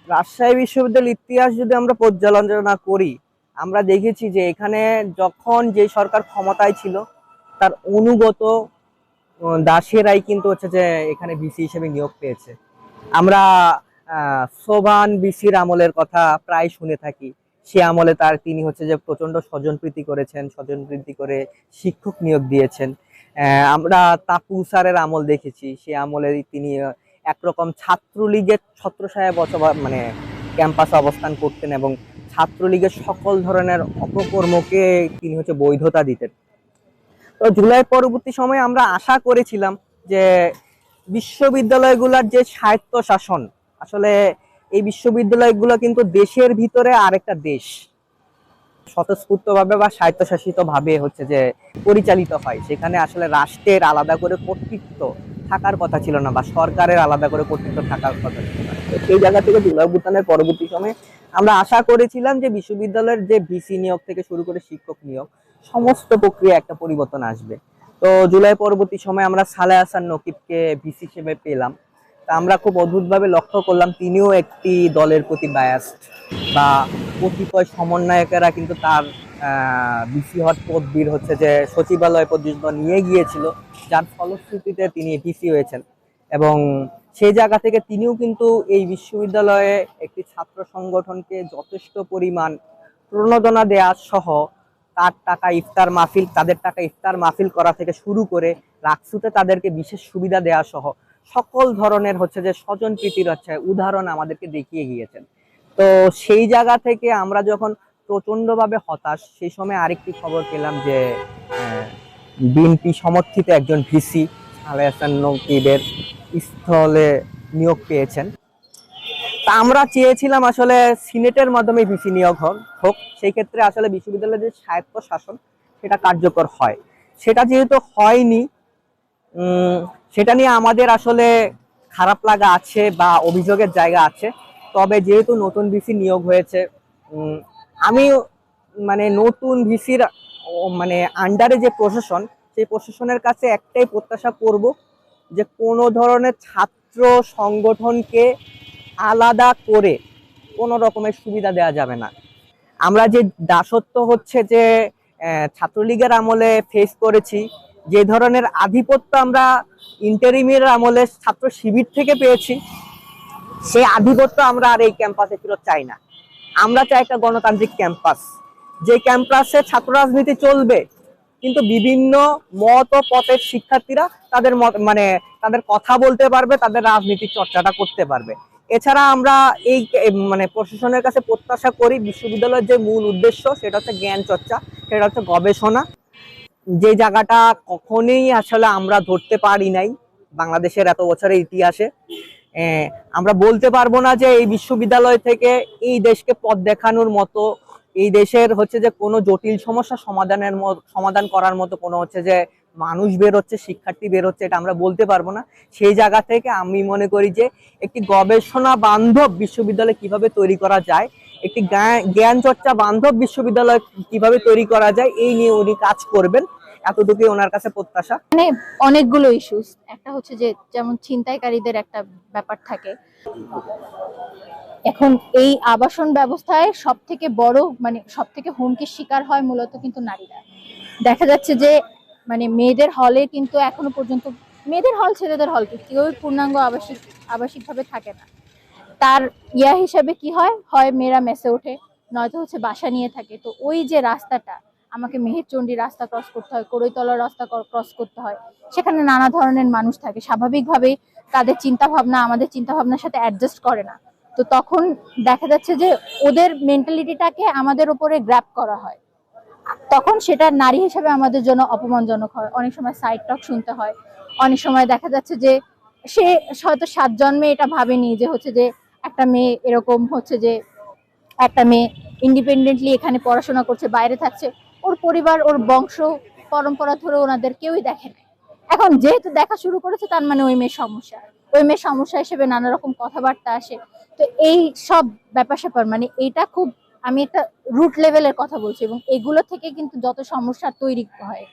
রাজশাহী বিশ্ববিদ্যালয়ের ইতিহাস যদি আমরা পর্যালোচনা করি, আমরা দেখেছি যে এখানে যখন যে সরকার ক্ষমতায় ছিল তার অনুগত দাসেরাই কিন্তু হচ্ছে যে এখানে ভিসি হিসেবে নিয়োগ পেয়েছে। আমরা সোভান বিসির আমলের কথা প্রায় শুনে থাকি। সে আমলে তিনি হচ্ছে যে প্রচন্ড স্বজনপ্রীতি করেছেন, স্বজনপ্রীতি করে শিক্ষক নিয়োগ দিয়েছেন। আমরা তাপু স্যারের আমল দেখেছি, সে আমলে তিনি একরকম ছাত্রলীগের ছত্রছায়ায় মানে ক্যাম্পাসে অবস্থান করতেন এবং ছাত্রলীগের সকল ধরনের অপকর্মকে তিনি হচ্ছে বৈধতা দিতেন। তো জুলাই পরবর্তী সময়ে আমরা আশা করেছিলাম যে বিশ্ববিদ্যালয়গুলোর যে স্বায়ত্ত শাসন, আসলে এই বিশ্ববিদ্যালয়গুলো কিন্তু দেশের ভিতরে আরেকটা দেশ স্বতঃস্ফূর্তভাবে বা স্বায়ত্তশাসিত ভাবে হচ্ছে যে পরিচালিত হয়। সেখানে আসলে রাষ্ট্রের আলাদা করে কর্তৃত্ব থাকার কথা ছিল না, বা সরকারের আলাদা করে কর্তৃত্ব থাকার কথা ছিল না। তো সেই জায়গা থেকে জুলাই অভ্যুত্থানের পরবর্তী সময়ে আমরা আশা করেছিলাম যে বিশ্ববিদ্যালয়ের যে ভিসি নিয়োগ থেকে শুরু করে শিক্ষক নিয়োগ সমস্ত প্রক্রিয়া একটা পরিবর্তন আসবে। তো জুলাই পরবর্তী সময়ে আমরা সালেহ হাসান নকিবকে ভিসি হিসেবে পেলাম। তা আমরা খুব অদ্ভুতভাবে লক্ষ্য করলাম তিনিও একটি দলের প্রতি বায়াসড, বা কতিপয় সমন্বয়কেরা কিন্তু তার ভিসি হওয়ার পদবীর হচ্ছে যে সচিবালয় পর্যন্ত নিয়ে গিয়েছিল, যার ফলশ্রুতিতে তিনি ভিসি হয়েছেন। এবং সেই জায়গা থেকে তিনিও কিন্তু এই বিশ্ববিদ্যালয়ে একটি ছাত্র সংগঠনকে যথেষ্ট পরিমাণ প্রণোদনা দেওয়া সহ তাদের টাকা ইফতার মাহফিল করা থেকে শুরু করে রাকসুতে তাদেরকে বিশেষ সুবিধা দেওয়া সহ সকল ধরনের হচ্ছে যে স্বজন প্রীতির হচ্ছে উদাহরণ আমাদেরকে দেখিয়ে গিয়েছেন। তো সেই জায়গা থেকে আমরা যখন প্রচন্ডভাবে হতাশ, সেই সময় আরেকটি খবর পেলাম যে বিএনপি সমর্থিত একজন ভিসি সালেহ হাসান নকিবের স্থলে নিয়োগ পেয়েছেন। তা আমরা চেয়েছিলাম আসলে সিনেটের মাধ্যমে ভিসি নিয়োগ হোক, সেই ক্ষেত্রে আসলে বিশ্ববিদ্যালয়ের যে স্বায়ত্ত শাসন সেটা কার্যকর হয়। সেটা যেহেতু হয়নি, সেটা নিয়ে আমাদের আসলে খারাপ লাগা আছে বা অভিযোগের জায়গা আছে। তবে যেহেতু নতুন ভিসি নিয়োগ হয়েছে, আমি মানে নতুন ভিসির মানে আন্ডারে যে প্রশাসন, সেই প্রশাসনের কাছে একটাই প্রত্যাশা করব যে কোনো ধরনের ছাত্র সংগঠনকে আলাদা করে কোনো রকমের সুবিধা দেওয়া যাবে না। আমরা যে দাসত্ব হচ্ছে যে ছাত্রলীগের আমলে ফেস করেছি, যে ধরনের আধিপত্য আমরা ইন্টারিমের আমলে ছাত্র শিবির থেকে পেয়েছি, সেই আধিপত্য আমরা আর এই ক্যাম্পাসে ফেরত চাই না। আমরা চাই একটা গণতান্ত্রিক ক্যাম্পাস, যে ক্যাম্পাসে ছাত্র রাজনীতি চলবে, কিন্তু বিভিন্ন মত ও পথের শিক্ষার্থীরা তাদের মানে তাদের কথা বলতে পারবে, তাদের রাজনীতির চর্চাটা করতে পারবে। এছাড়া আমরা এই মানে প্রশাসনের কাছে প্রত্যাশা করি বিশ্ববিদ্যালয়ের যে মূল উদ্দেশ্য সেটা হচ্ছে জ্ঞান চর্চা, সেটা হচ্ছে গবেষণা, যে জায়গাটা কখনোই আসলে আমরা ধরতে পারি নাই বাংলাদেশের এত বছরের ইতিহাসে। আমরা বলতে পারবো না যে এই বিশ্ববিদ্যালয় থেকে এই দেশকে পথ দেখানোর মতো, এই দেশের হচ্ছে যে কোনো জটিল সমস্যা সমাধান করার মতো কোনো হচ্ছে যে মানুষ বের হচ্ছে, শিক্ষার্থী বের হচ্ছে, এটা আমরা বলতে পারবো না। সেই জায়গা থেকে আমি মনে করি যে একটি গবেষণা বান্ধব বিশ্ববিদ্যালয় কিভাবে তৈরি করা যায়, একটি জ্ঞান চর্চা বান্ধব বিশ্ববিদ্যালয় কিভাবে তৈরি করা যায়, এই নিয়ে উনি কাজ করবেন, এতটুকুই ওনার কাছে প্রত্যাশা। মানে অনেকগুলো ইস্যুস, একটা হচ্ছে যে যেমন ছিনতাইকারীদের একটা ব্যাপার থাকে। এখন এই আবাসন ব্যবস্থায় সব থেকে বড় মানে সব থেকে হুমকির শিকার হয় মূলত কিন্তু নারীরা। দেখা যাচ্ছে যে মানে মেয়েদের হলে কিন্তু এখনো পর্যন্ত মেয়েদের হল ছেলেদের হল কেউ পূর্ণাঙ্গ আবাসিকভাবে থাকে না। তার হিসাবে কি হয়, হয় মেয়েরা মেসে ওঠে, নয়তো হচ্ছে বাসা নিয়ে থাকে। তো ওই যে রাস্তাটা আমাকে মেহেরচণ্ডী রাস্তা ক্রস করতে হয়, কড়ইতলা রাস্তা ক্রস করতে হয়, সেখানে নানা ধরনের মানুষ থাকে, স্বাভাবিকভাবেই তাদের চিন্তা ভাবনা আমাদের চিন্তা ভাবনার সাথে অ্যাডজাস্ট করে না। তো তখন দেখা যাচ্ছে যে ওদের মেন্টালিটিটাকে আমাদের উপরে গ্র্যাব করা হয়, তখন সেটা নারী হিসেবে আমাদের জন্য অপমানজনক হয়। অনেক সময় সাইড টক শুনতে হয়, অনেক সময় দেখা যাচ্ছে যে সে হয়তো 7 জন্মে এটা ভাবেনি যে হচ্ছে যে একটা মেয়ে এরকম হচ্ছে যে একটা মেয়ে ইন্ডিপেন্ডেন্টলি এখানে পড়াশোনা করছে, বাইরে থাকছে, ওর পরিবার ওর বংশ পরম্পরা ধরে ওনাদের কেউই দেখে না। এখন যেহেতু দেখা শুরু করেছে তার মানে ওই মেয়ের সমস্যা, ওই মেয়ের সমস্যা হিসেবে নানা রকম কথাবার্তা আসে। তো এই সব ব্যাপার স্যাপার মানে এইটা খুব, আমি একটা রুট লেভেলের কথা বলছি, এবং এগুলো থেকে কিন্তু যত সমস্যা তৈরি হয়,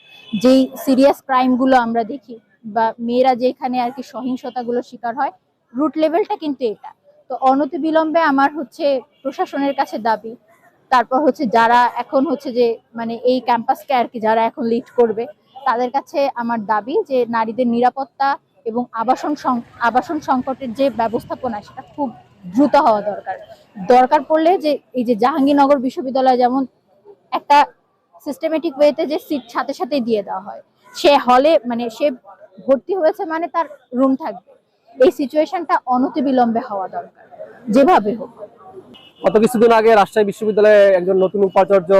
যেই সিরিয়াস ক্রাইম গুলো আমরা দেখি বা মেয়েরা যেখানে আর কি সহিংসতা গুলো শিকার হয়, রুট লেভেলটা কিন্তু এটা। তো অনতিবিলম্বে আমার হচ্ছে প্রশাসনের কাছে দাবি, তারপর হচ্ছে যারা এখন হচ্ছে যে মানে এই ক্যাম্পাসকে আর কি যারা এখন লিড করবে তাদের কাছে আমার দাবি যে নারীদের নিরাপত্তা এবং আবাসন সংকটের যে ব্যবস্থাপনা সেটা খুব দ্রুত হওয়া দরকার। দরকার পড়লে যে এই যে জাহাঙ্গীরনগর বিশ্ববিদ্যালয় যেমন একটা সিস্টেমেটিক ওয়েতে যে সিট সাথে সাথে দিয়ে দেওয়া হয়, সে হলে মানে সে ভর্তি হয়েছে মানে তার রুম থাকবে, এই সিচুয়েশনটা অনতিবিলম্বে হওয়া দরকার যেভাবে হোক। গত কিছুদিন আগে রাজশাহী বিশ্ববিদ্যালয়ে একজন নতুন উপাচার্য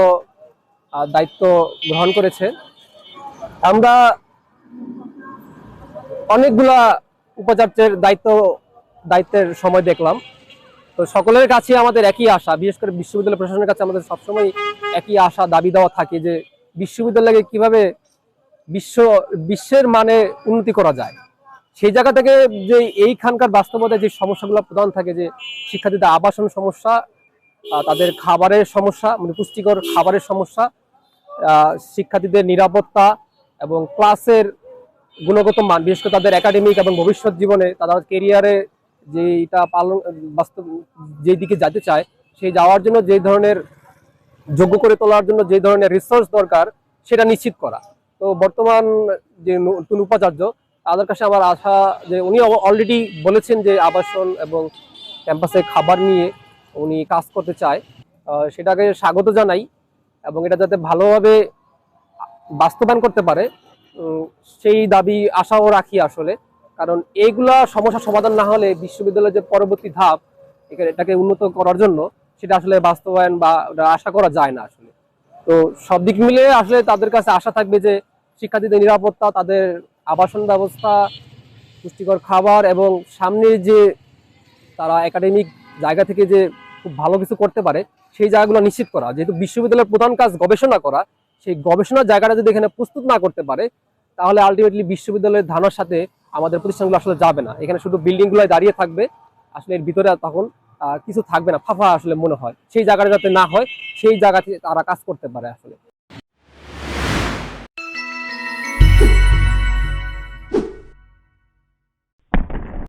দায়িত্ব গ্রহণ করেছে। আমরা অনেকগুলা উপাচার্যের দায়িত্বের সময় দেখলাম। তো সকলের কাছে আমাদের একই আশা, বিশেষ করে বিশ্ববিদ্যালয় প্রশাসনের কাছে আমাদের সবসময় একই আশা দাবি দেওয়া থাকে যে বিশ্ববিদ্যালয়কে কিভাবে বিশ্বের মানে উন্নতি করা যায়। সেই জায়গা থেকে যে এইখানকার বাস্তবতায় যে সমস্যাগুলো প্রধান থাকে, যে শিক্ষার্থীদের আবাসন সমস্যা, তাদের খাবারের সমস্যা, মানে পুষ্টিকর খাবারের সমস্যা, শিক্ষার্থীদের নিরাপত্তা এবং ক্লাসের গুণগত মান, বিশেষ করে তাদের একাডেমিক এবং ভবিষ্যৎ জীবনে তারা কেরিয়ারে যেটা বাস্তব যেই দিকে যেতে চায় সেই যাওয়ার জন্য যে ধরনের যোগ্য করে তোলার জন্য যে ধরনের রিসোর্স দরকার সেটা নিশ্চিত করা। তো বর্তমান যে নতুন উপাচার্য তাদের কাছে আমার আশা যে উনি অলরেডি বলেছেন যে আবাসন এবং ক্যাম্পাসে খাবার নিয়ে উনি কাজ করতে চায়, সেটাকে স্বাগত জানাই এবং এটা যাতে ভালোভাবে বাস্তবায়ন করতে পারে সেই দাবি আশাও রাখি আসলে। কারণ এইগুলা সমস্যা সমাধান না হলে বিশ্ববিদ্যালয়ের যে পরবর্তী ধাপ এটাকে উন্নত করার জন্য সেটা আসলে বাস্তবায়ন বা আশা করা যায় না আসলে। তো সব দিক মিলে আসলে তাদের কাছে আশা থাকবে যে শিক্ষার্থীদের নিরাপত্তা, তাদের আবাসন ব্যবস্থা, পুষ্টিকর খাবার এবং সামনে যে তারা একাডেমিক জায়গা থেকে যে খুব ভালো কিছু করতে পারে সেই জায়গাগুলো নিশ্চিত করা। যেহেতু বিশ্ববিদ্যালয়ের প্রধান কাজ গবেষণা করা, সেই গবেষণার জায়গাটা যদি এখানে প্রস্তুত না করতে পারে তাহলে আলটিমেটলি বিশ্ববিদ্যালয়ের ধারণার সাথে আমাদের প্রতিষ্ঠানগুলো আসলে যাবে না। এখানে শুধু বিল্ডিং গুলো দাঁড়িয়ে থাকবে, আসলে এর ভিতরে তখন কিছু থাকবে না, ফাঁপা আসলে মনে হয়। সেই জায়গাটা যাতে না হয় সেই জায়গাতে তারা কাজ করতে পারে আসলে।